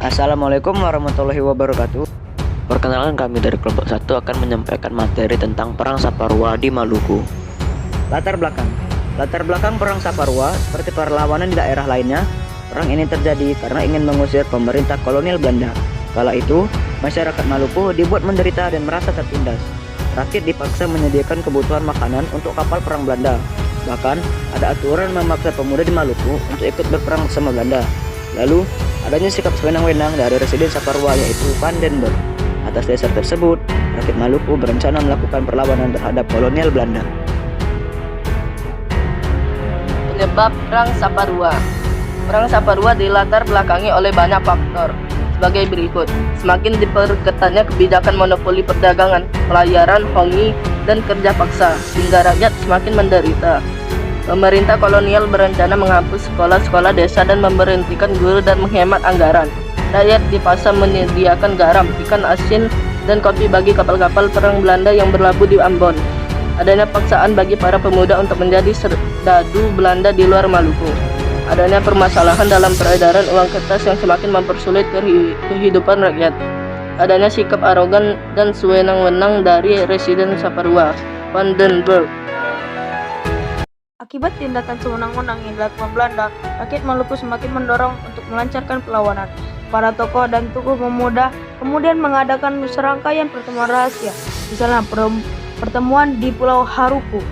Assalamualaikum warahmatullahi wabarakatuh. Perkenalkan, kami dari kelompok 1 akan menyampaikan materi tentang Perang Saparua di Maluku. Latar belakang Perang Saparua seperti perlawanan di daerah lainnya. Perang ini terjadi karena ingin mengusir pemerintah kolonial Belanda. Kala itu, masyarakat Maluku dibuat menderita dan merasa tertindas. Rakyat dipaksa menyediakan kebutuhan makanan untuk kapal perang Belanda. Bahkan, ada aturan memaksa pemuda di Maluku untuk ikut berperang bersama Belanda. Lalu, adanya sikap sewenang-wenang dari Residen Saparua yaitu Van den Berg. Atas dasar tersebut, rakyat Maluku berencana melakukan perlawanan terhadap kolonial Belanda. Penyebab Perang Saparua. Perang Saparua dilatar belakangi oleh banyak faktor sebagai berikut. Semakin diperketatnya kebijakan monopoli perdagangan, pelayaran, hongi, dan kerja paksa, hingga rakyat semakin menderita. Pemerintah kolonial berencana menghapus sekolah-sekolah desa dan memberhentikan guru dan menghemat anggaran. Rakyat dipaksa menyediakan garam, ikan asin, dan kopi bagi kapal-kapal perang Belanda yang berlabuh di Ambon. Adanya paksaan bagi para pemuda untuk menjadi serdadu Belanda di luar Maluku. Adanya permasalahan dalam peredaran uang kertas yang semakin mempersulit kehidupan rakyat. Adanya sikap arogan dan sewenang-wenang dari Residen Saparua, Van den Berg. Akibat tindakan sewenang-wenang yang dilakukan Belanda, rakyat Maluku semakin mendorong untuk melancarkan perlawanan. Para tokoh dan tokoh pemuda kemudian mengadakan serangkaian pertemuan rahasia, misalnya pertemuan di Pulau Haruku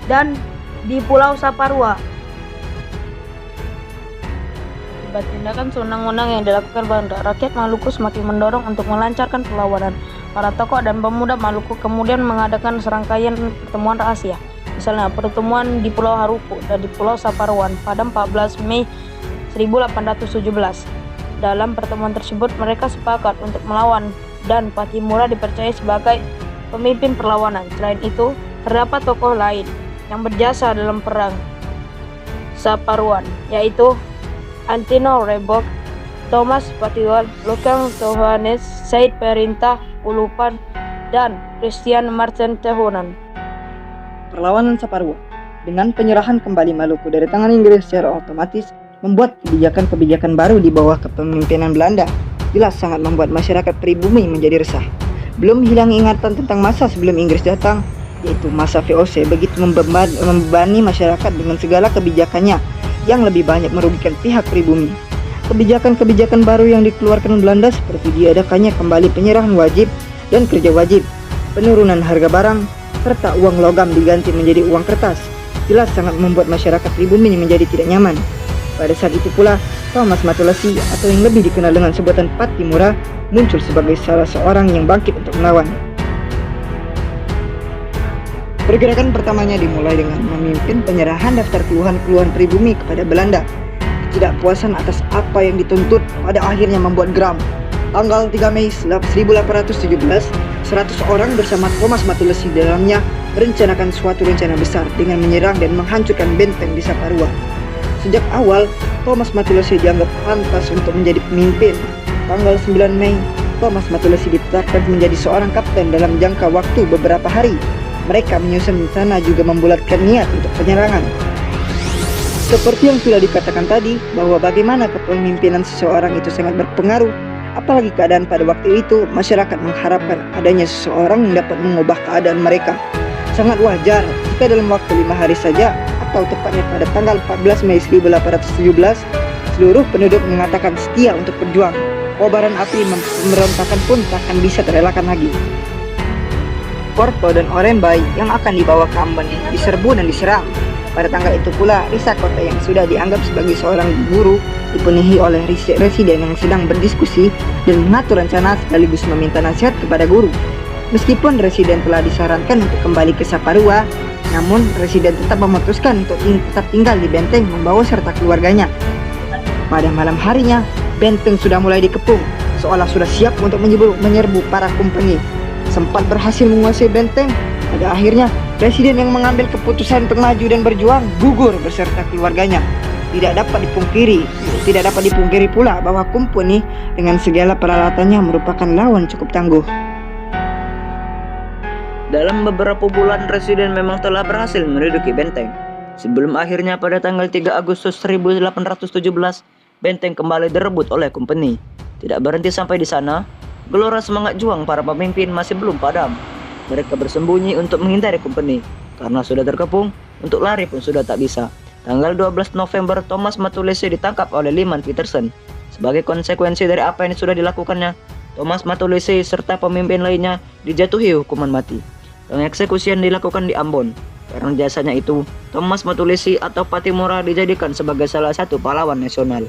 dan di Pulau Saparua. Akibat tindakan sewenang-wenang yang dilakukan Belanda, rakyat Maluku semakin mendorong untuk melancarkan perlawanan. Para tokoh dan pemuda Maluku kemudian mengadakan serangkaian pertemuan rahasia, misalnya pertemuan di Pulau Haruku dan di Pulau Saparua pada 14 Mei 1817. Dalam pertemuan tersebut mereka sepakat untuk melawan dan Patimura dipercaya sebagai pemimpin perlawanan. Selain itu, terdapat tokoh lain yang berjasa dalam perang Saparua, yaitu Antino Rebok, Thomas Patiwal, Lokang Tohanes, Said Perintah Ulupan, dan Christian Martin Tehonan. Perlawanan Saparua dengan penyerahan kembali Maluku dari tangan Inggris secara otomatis membuat kebijakan-kebijakan baru di bawah kepemimpinan Belanda. Jelas sangat membuat masyarakat pribumi menjadi resah. Belum hilang ingatan tentang masa sebelum Inggris datang, yaitu masa VOC, begitu membebani masyarakat dengan segala kebijakannya yang lebih banyak merugikan pihak pribumi. Kebijakan-kebijakan baru yang dikeluarkan Belanda seperti diadakannya kembali penyerahan wajib dan kerja wajib, penurunan harga barang, serta uang logam diganti menjadi uang kertas, jelas sangat membuat masyarakat pribumi menjadi tidak nyaman. Pada saat itu pula, Thomas Matulasi atau yang lebih dikenal dengan sebutan Patimura muncul sebagai salah seorang yang bangkit untuk melawan. Pergerakan pertamanya dimulai dengan memimpin penyerahan daftar keluhan-keluhan pribumi kepada Belanda. Ketidakpuasan atas apa yang dituntut pada akhirnya membuat geram. Tanggal 3 Mei 1817, 100 orang bersama Thomas Matulasi dalamnya merencanakan suatu rencana besar dengan menyerang dan menghancurkan benteng di Saparua. Sejak awal, Thomas Matulasi dianggap pantas untuk menjadi pemimpin. Tanggal 9 Mei, Thomas Matulasi ditetapkan menjadi seorang kapten dalam jangka waktu beberapa hari. Mereka menyusun rencana juga membulatkan niat untuk penyerangan. Seperti yang sudah dikatakan tadi, bahwa bagaimana kepemimpinan seseorang itu sangat berpengaruh. Apalagi keadaan pada waktu itu, masyarakat mengharapkan adanya seseorang yang dapat mengubah keadaan mereka. Sangat wajar jika dalam waktu 5 hari saja, atau tepatnya pada tanggal 14 Mei 1817, seluruh penduduk mengatakan setia untuk berjuang. Kobaran api pemberontakan pun takkan bisa terelakkan lagi. Porto dan Orembay yang akan dibawa ke Ambon diserbu dan diserang. Pada tanggal itu pula, Risa Kota yang sudah dianggap sebagai seorang guru dipenuhi oleh residen yang sedang berdiskusi dan mengatur rencana sekaligus meminta nasihat kepada guru. Meskipun residen telah disarankan untuk kembali ke Saparua, namun residen tetap memutuskan untuk tetap tinggal di benteng membawa serta keluarganya. Pada malam harinya, benteng sudah mulai dikepung, seolah sudah siap untuk menyerbu para kompeni. Sempat berhasil menguasai benteng, pada akhirnya residen yang mengambil keputusan untuk maju dan berjuang gugur beserta keluarganya. Tidak dapat dipungkiri pula bahwa Kompeni dengan segala peralatannya merupakan lawan cukup tangguh. Dalam beberapa bulan, Residen memang telah berhasil menduduki benteng. Sebelum akhirnya pada tanggal 3 Agustus 1817, benteng kembali direbut oleh Kompeni. Tidak berhenti sampai di sana, gelora semangat juang para pemimpin masih belum padam. Mereka bersembunyi untuk menghindari Kompeni, karena sudah terkepung, untuk lari pun sudah tak bisa. Tanggal 12 November, Thomas Matulesi ditangkap oleh Lyman Petersen. Sebagai konsekuensi dari apa yang sudah dilakukannya, Thomas Matulesi serta pemimpin lainnya dijatuhi hukuman mati. Pengeksekusian dilakukan di Ambon. Karena jasanya itu, Thomas Matulesi atau Patimura dijadikan sebagai salah satu pahlawan nasional.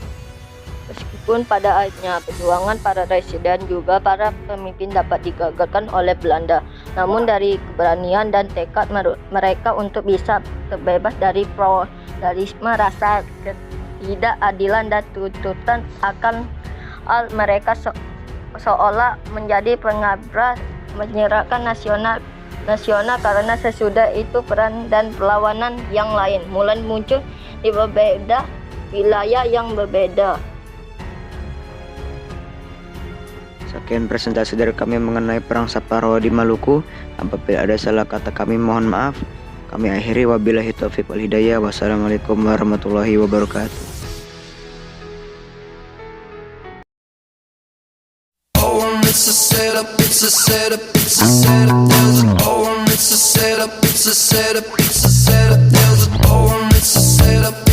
Meskipun pada akhirnya perjuangan para residen juga para pemimpin dapat digagalkan oleh Belanda, namun dari keberanian dan tekad mereka untuk bisa terbebas dari feodalisme, rasa ketidakadilan dan tuntutan akan mereka seolah menjadi pengabras menyerahkan nasional karena sesudah itu peran dan perlawanan yang lain mulai muncul di berbeda wilayah yang berbeda. Sekian presentasi dari kami mengenai Perang Saparua di Maluku. Apabila ada salah kata kami mohon maaf. Kami akhiri, wabillahi taufiq wal hidayah. Wassalamualaikum warahmatullahi wabarakatuh. It's a setup, it's a setup, it's a setup, there's an oh, it's a setup, it's a setup, it's a setup, there's an oh, it's a setup.